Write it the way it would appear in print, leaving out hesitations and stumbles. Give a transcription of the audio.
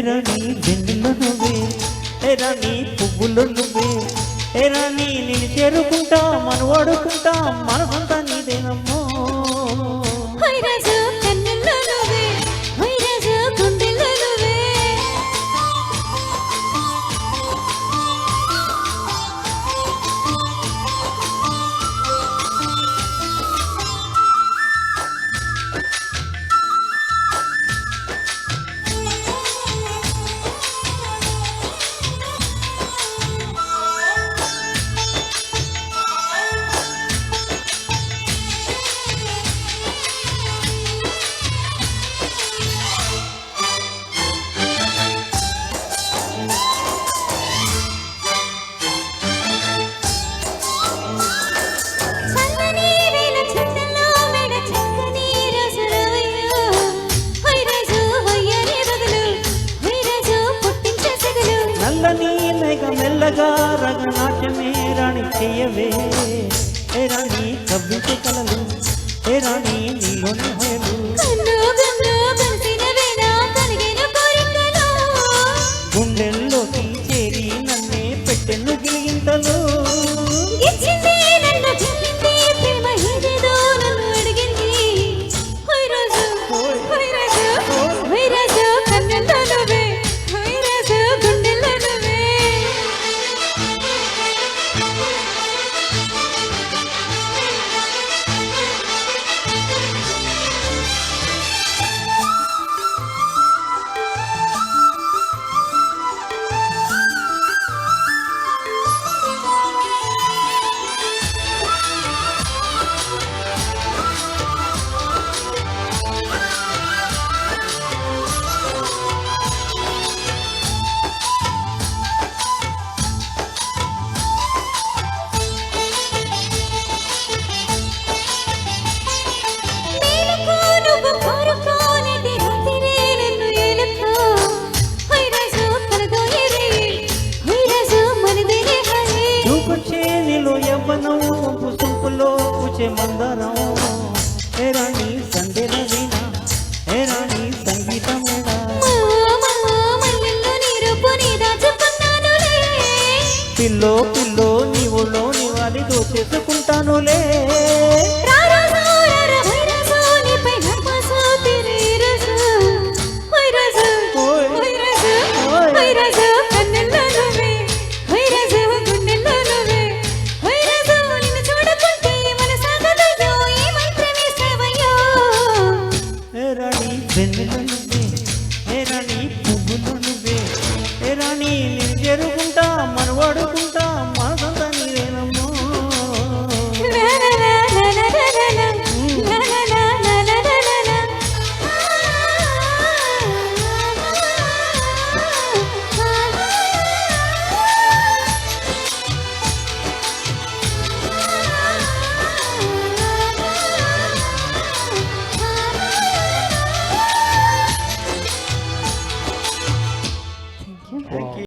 రాణి వెన్నెల్లో నువ్వే, ఏ రాణి పువ్వుల్లో నువ్వే, ఏ రాణి నేను చేరుకుంటా మనం వాడుకుంటా మనసంతా నీదేనమ్మో. మెల్లగా రగనాట్యమే రాణి చెయ్యవే, ఏ రాణి కవ్వించే కలలు, ఏ రాణి నీలోని హోయలు, గుండెల్లోకి చేరి నన్నే పెట్టెను గిలిగింతలు. మందరం ఏ రాణి సందేల వీణ, ఏ రాణి సంగీతమేనా, పిల్లో పిల్లో నీవులో నివాలి దోచేసుకుంటానులే.